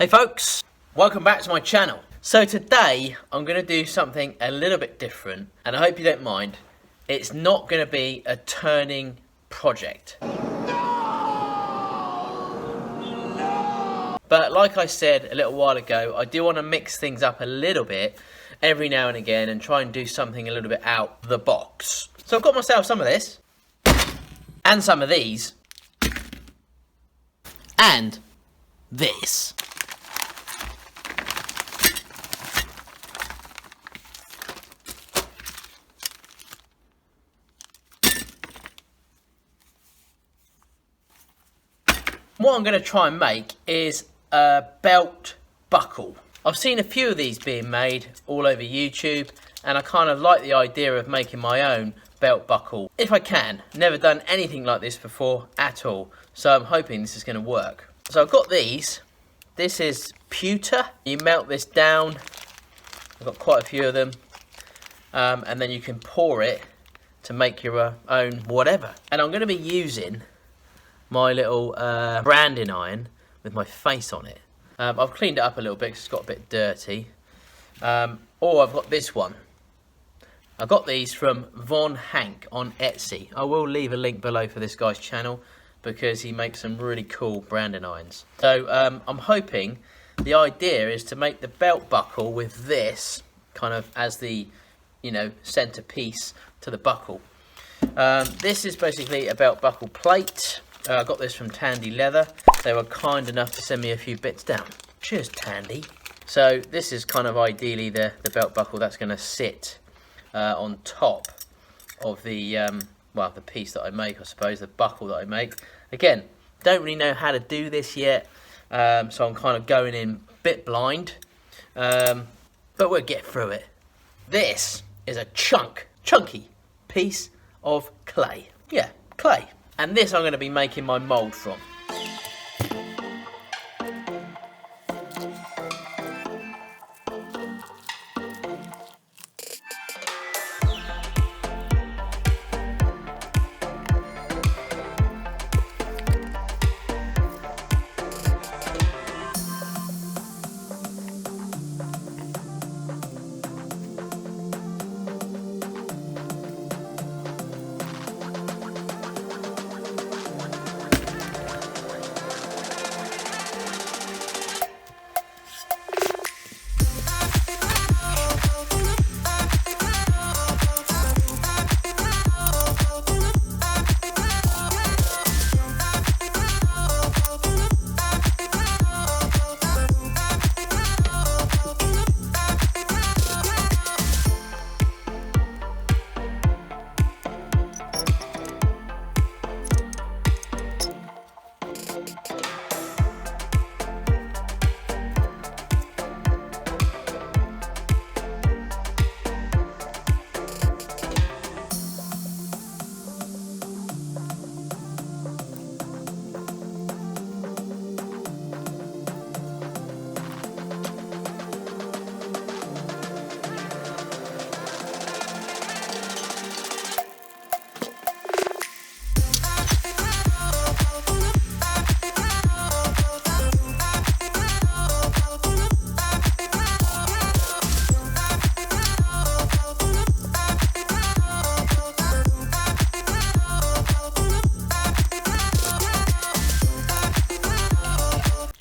Hey folks, welcome back to my channel. So today I'm going to do something a little bit different, and I hope you don't mind. It's not going to be a turning project. But like I said a little while ago, I do want to mix things up a little bit every now and again and try and do something a little bit out the box. So I've got myself some of this, and some of these, and this. What I'm going to try and make is a belt buckle. I've seen a few of these being made all over YouTube, and I kind of like the idea of making my own belt buckle if I can. Never done anything like this before at all, so I'm hoping this is going to work. So I've got these. This is pewter. You melt this down. I've got quite a few of them, and then you can pour it to make your own whatever. And I'm going to be using my little branding iron with my face on it. I've cleaned it up a little bit because it's got a bit dirty. Or I've got this one. I got these from Hanke on Etsy. I will leave a link below for this guy's channel because he makes some really cool branding irons. So I'm hoping the idea is to make the belt buckle with this kind of as the, you know, centerpiece to the buckle. This is basically a belt buckle plate. I got this from Tandy Leather. They were kind enough to send me a few bits down. Cheers, Tandy. So this is kind of ideally the belt buckle that's going to sit on top of the, well, the piece that I make, I suppose, the buckle that I make. Again, don't really know how to do this yet, so I'm kind of going in a bit blind, but we'll get through it. This is a chunky piece of clay. Yeah, clay. And this I'm going to be making my mould from.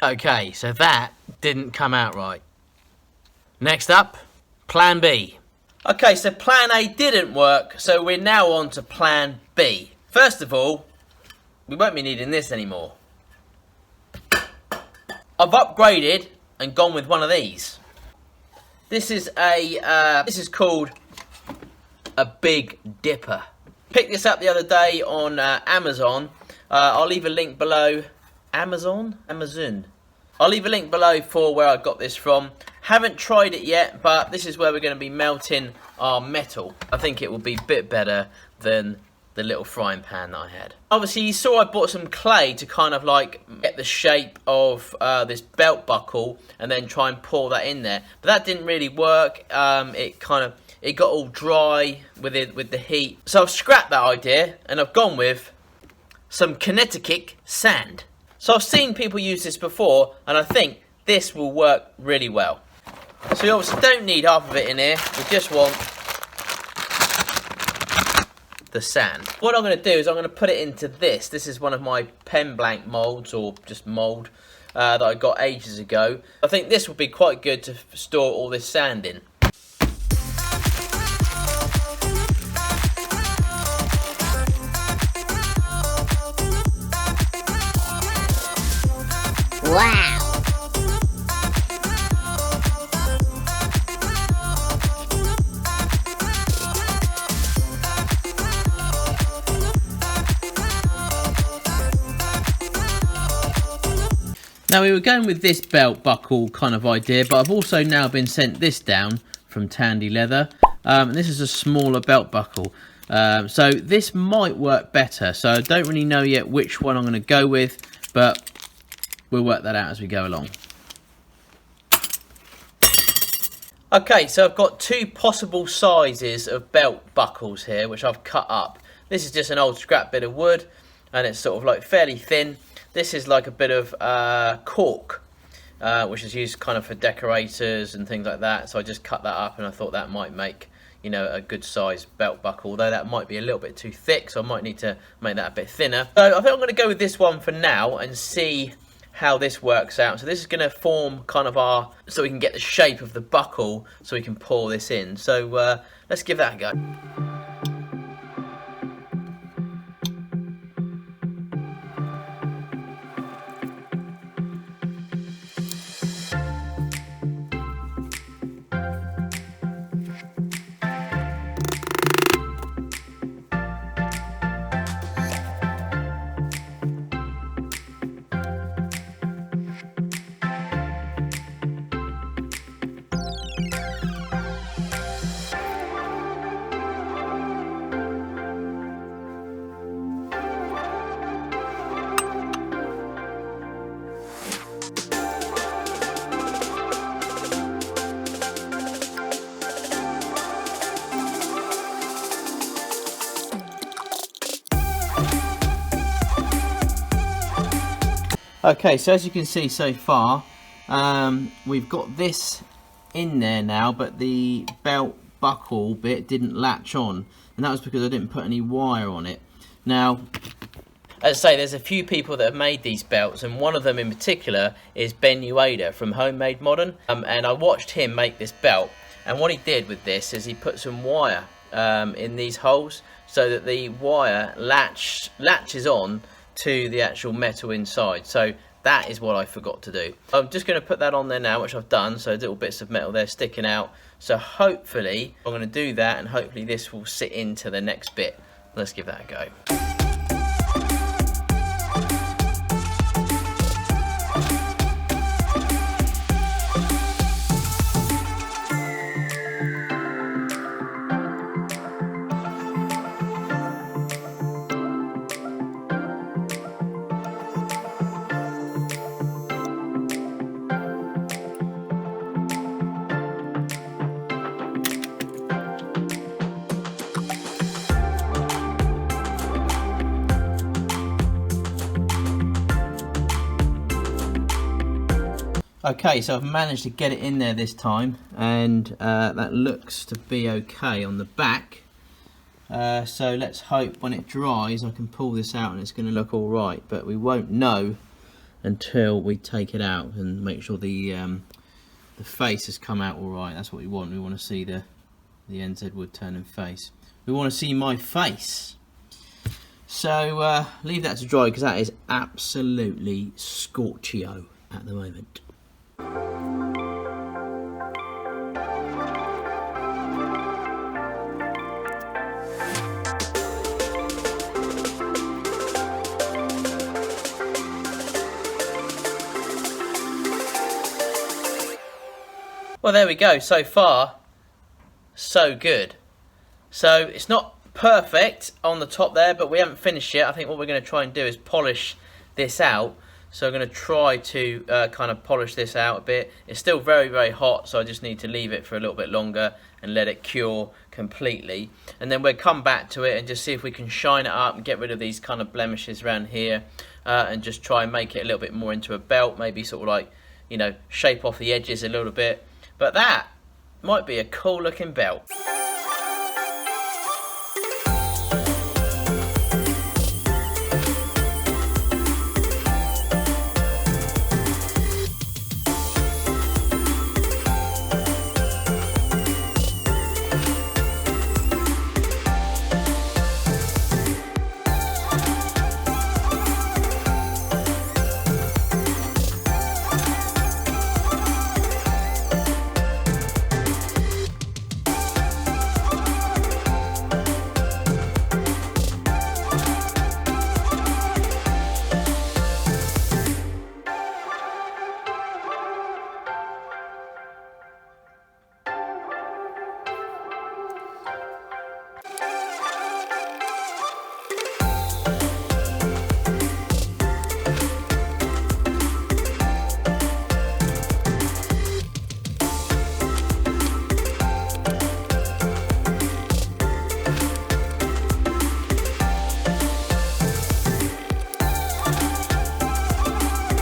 Okay, so that didn't come out right. Next up, plan B. Okay, so plan A didn't work, so we're now on to plan B. First of all, we won't be needing this anymore. I've upgraded and gone with one of these. This is called a Big Dipper. Picked this up the other day on Amazon. I'll leave a link below. Amazon? I'll leave a link below for where I got this from. Haven't tried it yet, but this is where we're going to be melting our metal. I think it will be a bit better than the little frying pan that I had. Obviously, you saw I bought some clay to kind of like get the shape of this belt buckle and then try and pour that in there. But that didn't really work. It got all dry with the heat. So I've scrapped that idea and I've gone with some kinetic sand. So I've seen people use this before, and I think this will work really well. So we obviously don't need half of it in here, we just want the sand. What I'm going to do is I'm going to put it into this. This is one of my pen blank moulds, or just mould, that I got ages ago. I think this would be quite good to store all this sand in. Wow! Now we were going with this belt buckle kind of idea, but I've also now been sent this down from Tandy Leather. And this is a smaller belt buckle. So this might work better. So I don't really know yet which one I'm going to go with, but we'll work that out as we go along. Okay, so I've got two possible sizes of belt buckles here, which I've cut up. This is just an old scrap bit of wood, and it's sort of like fairly thin. This is like a bit of cork, which is used kind of for decorators and things like that. So I just cut that up, and I thought that might make, you know, a good size belt buckle, although that might be a little bit too thick, so I might need to make that a bit thinner. So I think I'm going to go with this one for now and see how this works out. So this is going to form kind of our, so we can get the shape of the buckle, so we can pour this in. So let's give that a go. Okay, so as you can see so far, we've got this in there now, but the belt buckle bit didn't latch on, and that was because I didn't put any wire on it. Now, as I say, there's a few people that have made these belts, and one of them in particular is Ben from Homemade Modern, and I watched him make this belt, and what he did with this is he put some wire in these holes so that the wire latches on to the actual metal inside. So that is what I forgot to do. I'm just going to put that on there now, which I've done, so little bits of metal there sticking out. So hopefully I'm going to do that, and hopefully this will sit into the next bit. Let's give that a go. Okay, so I've managed to get it in there this time, and that looks to be okay on the back. So let's hope when it dries I can pull this out and it's going to look all right, but we won't know until we take it out and make sure the face has come out all right. That's what we want. We want to see the NZ wood turning face. We want to see my face. So leave that to dry, because that is absolutely scorchio at the moment. Well, there we go. So far, so good. So it's not perfect on the top there, but we haven't finished yet. I think what we're going to try and do is polish this out. So I'm going to try to kind of polish this out a bit. It's still very, very hot, so I just need to leave it for a little bit longer and let it cure completely. And then we'll come back to it and just see if we can shine it up and get rid of these kind of blemishes around here, and just try and make it a little bit more into a belt, maybe sort of like you know, shape off the edges a little bit. But that might be a cool looking belt.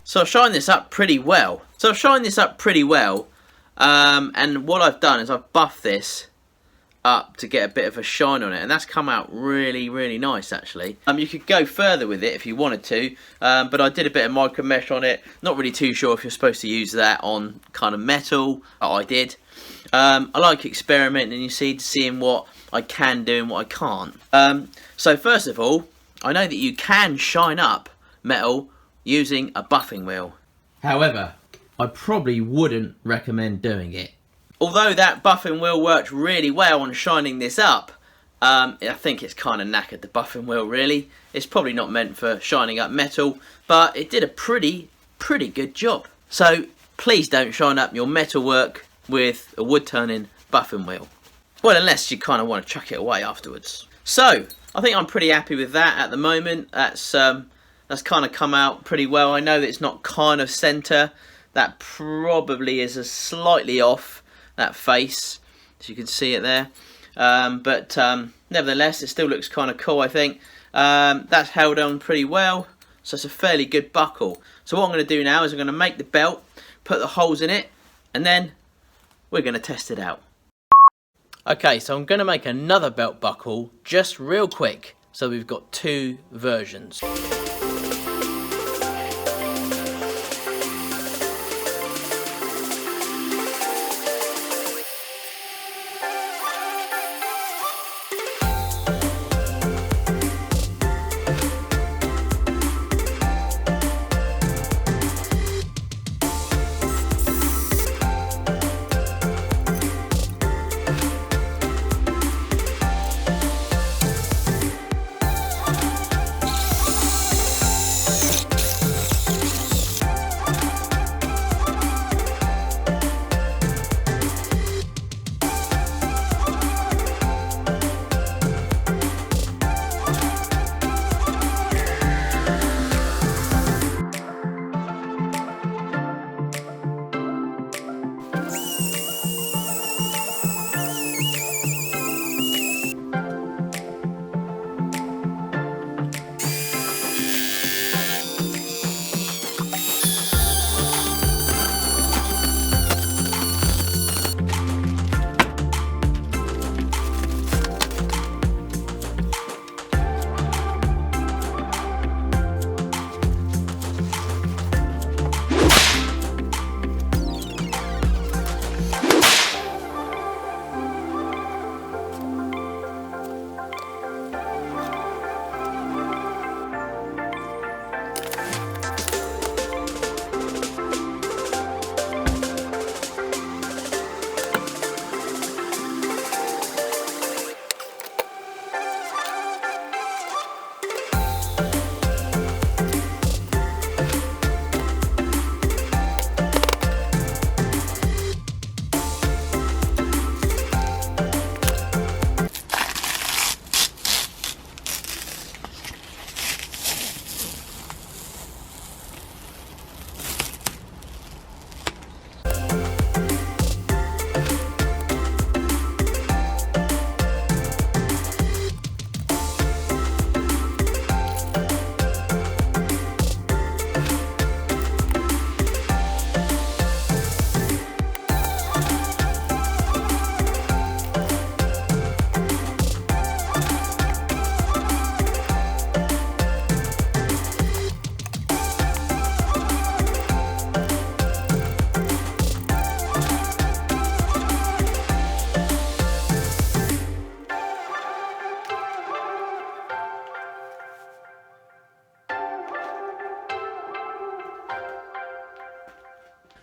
So I've shined this up pretty well. And what I've done is I've buffed this up to get a bit of a shine on it, and that's come out really, really nice actually. You could go further with it if you wanted to, but I did a bit of micro mesh on it. Not really too sure if you're supposed to use that on kind of metal, but I did. I like experimenting, you see, seeing what I can do and what I can't. So first of all, I know that you can shine up metal using a buffing wheel. However, I probably wouldn't recommend doing it. Although that buffing wheel worked really well on shining this up, I think it's kind of knackered, the buffing wheel really. It's probably not meant for shining up metal, but it did a pretty good job. So please don't shine up your metal work with a wood turning buffing wheel. Well, unless you kind of want to chuck it away afterwards. So I think I'm pretty happy with that at the moment. That's kind of come out pretty well. I know that it's not kind of centre. That probably is a slightly off, that face, as you can see it there. But nevertheless, it still looks kind of cool, I think. That's held on pretty well, so it's a fairly good buckle. So what I'm going to do now is I'm going to make the belt, put the holes in it, and then we're going to test it out. Okay, so I'm going to make another belt buckle just real quick. So we've got two versions.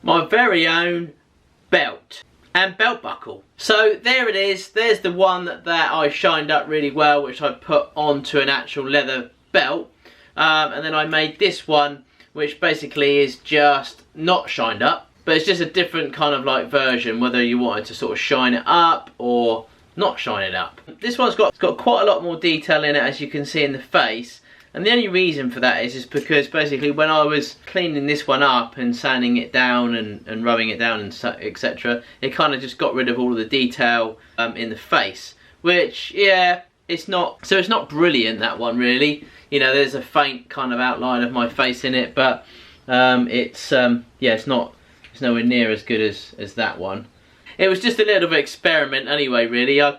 my very own belt and belt buckle. So there it is. There's the one that I shined up really well, which I put onto an actual leather belt. And then I made this one, which basically is just not shined up, but it's just a different kind of like version, whether you wanted to sort of shine it up or not shine it up. This one's got quite a lot more detail in it, as you can see in the face. And the only reason for that is because basically when I was cleaning this one up and sanding it down and rubbing it down and etc., it kind of just got rid of all of the detail in the face, which, yeah, it's not brilliant, that one, really. You know, there's a faint kind of outline of my face in it, but yeah, it's nowhere near as good as that one. It was just a little bit of experiment anyway, really. I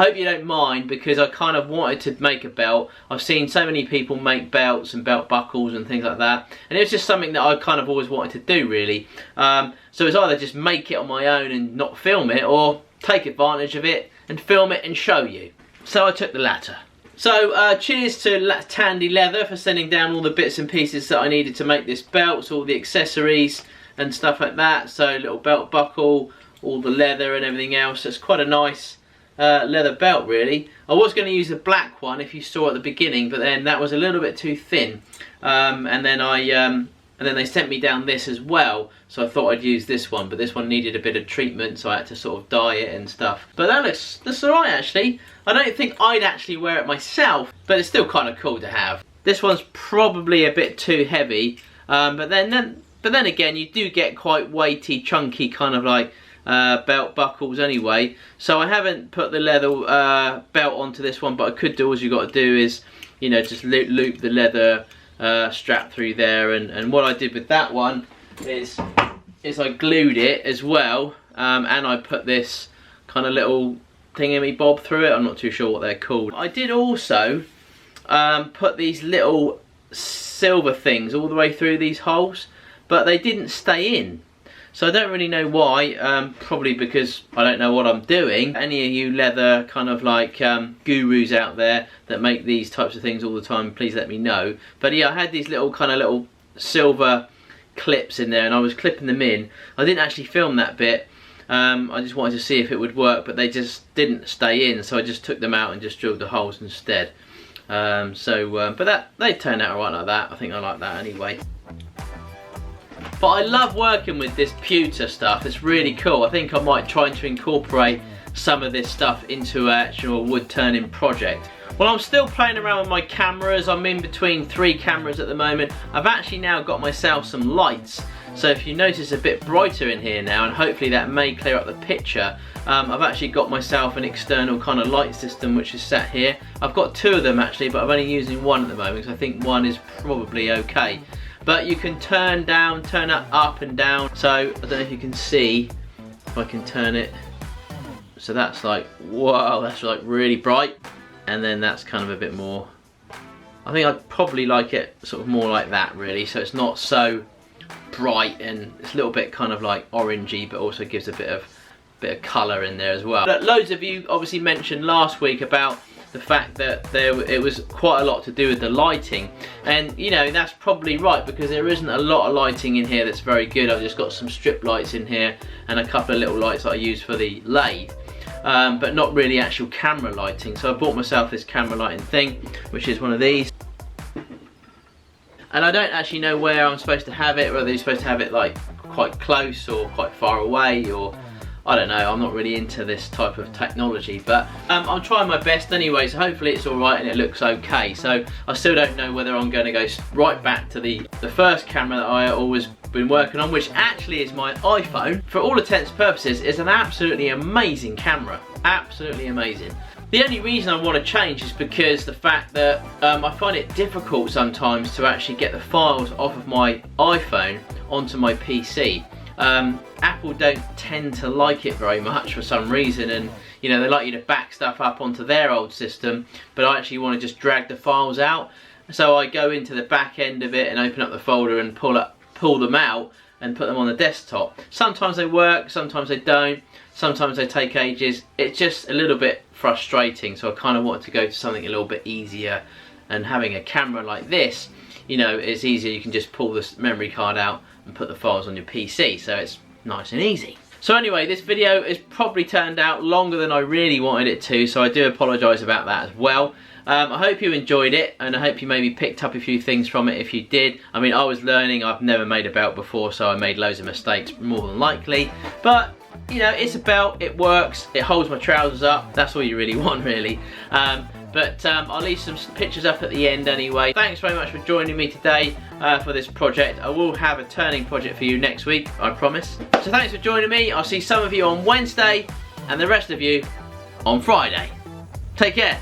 hope you don't mind, because I kind of wanted to make a belt. I've seen so many people make belts and belt buckles and things like that, and it was just something that I kind of always wanted to do, really. So it's either just make it on my own and not film it, or take advantage of it and film it and show you. So I took the latter. So cheers to Tandy Leather for sending down all the bits and pieces that I needed to make this belt, so all the accessories and stuff like that. So little belt buckle, all the leather and everything else. It's quite a nice leather belt, really. I was going to use the black one, if you saw at the beginning, but then that was a little bit too thin. And then they sent me down this as well, so I thought I'd use this one, but this one needed a bit of treatment, so I had to sort of dye it and stuff. But that's alright, actually. I don't think I'd actually wear it myself, but it's still kind of cool to have. This one's probably a bit too heavy, but then again, you do get quite weighty, chunky kind of like belt buckles anyway. So I haven't put the leather belt onto this one, but I could do, all you got to do is, you know, just loop the leather strap through there, and what I did with that one is I glued it as well, and I put this kind of little thingy-bob through it. I'm not too sure what they're called. I did also put these little silver things all the way through these holes, but they didn't stay in. So I don't really know why, probably because I don't know what I'm doing. Any of you leather kind of like gurus out there that make these types of things all the time, please let me know. But yeah, I had these little silver clips in there, and I was clipping them in. I didn't actually film that bit. I just wanted to see if it would work, but they just didn't stay in, so I just took them out and just drilled the holes instead. But they turned out alright like that. I think I like that anyway. But I love working with this pewter stuff. It's really cool. I think I might try to incorporate some of this stuff into an actual wood turning project. Well, I'm still playing around with my cameras. I'm in between 3 cameras at the moment. I've actually now got myself some lights. So if you notice a bit brighter in here now, and hopefully that may clear up the picture, I've actually got myself an external kind of light system which is sat here. I've got 2 of them actually, but I'm only using 1 at the moment because I think 1 is probably okay. But you can turn up and down. So I don't know if you can see, if I can turn it. So that's like, whoa, that's like really bright. And then that's kind of a bit more, I think I'd probably like it sort of more like that, really. So it's not so bright, and it's a little bit kind of like orangey, but also gives a bit of colour in there as well. But loads of you obviously mentioned last week about the fact that it was quite a lot to do with the lighting, and you know, that's probably right, because there isn't a lot of lighting in here that's very good. I've just got some strip lights in here and a couple of little lights that I use for the lathe, but not really actual camera lighting. So I bought myself this camera lighting thing, which is one of these, and I don't actually know where I'm supposed to have it, whether you're supposed to have it like quite close or quite far away, or I don't know. I'm not really into this type of technology, but I'm trying my best anyway, so hopefully it's alright and it looks okay. So I still don't know whether I'm going to go right back to the first camera that I always been working on, which actually is my iPhone. For all intents and purposes, it's an absolutely amazing camera. Absolutely amazing. The only reason I want to change is because the fact that I find it difficult sometimes to actually get the files off of my iPhone onto my PC. Apple don't tend to like it very much for some reason, and you know, they like you to back stuff up onto their old system, but I actually want to just drag the files out. So I go into the back end of it and open up the folder and pull them out and put them on the desktop. Sometimes they work, sometimes they don't, sometimes they take ages. It's just a little bit frustrating, so I kind of wanted to go to something a little bit easier, and having a camera like this, you know, it's easier. You can just pull this memory card out, and put the files on your PC, so it's nice and easy. So anyway, this video has probably turned out longer than I really wanted it to, so I do apologise about that as well. I hope you enjoyed it, and I hope you maybe picked up a few things from it if you did. I mean, I was learning, I've never made a belt before, so I made loads of mistakes more than likely. But, you know, it's a belt, it works, it holds my trousers up, that's all you really want really. I'll leave some pictures up at the end anyway. Thanks very much for joining me today for this project. I will have a turning project for you next week, I promise. So thanks for joining me. I'll see some of you on Wednesday and the rest of you on Friday. Take care.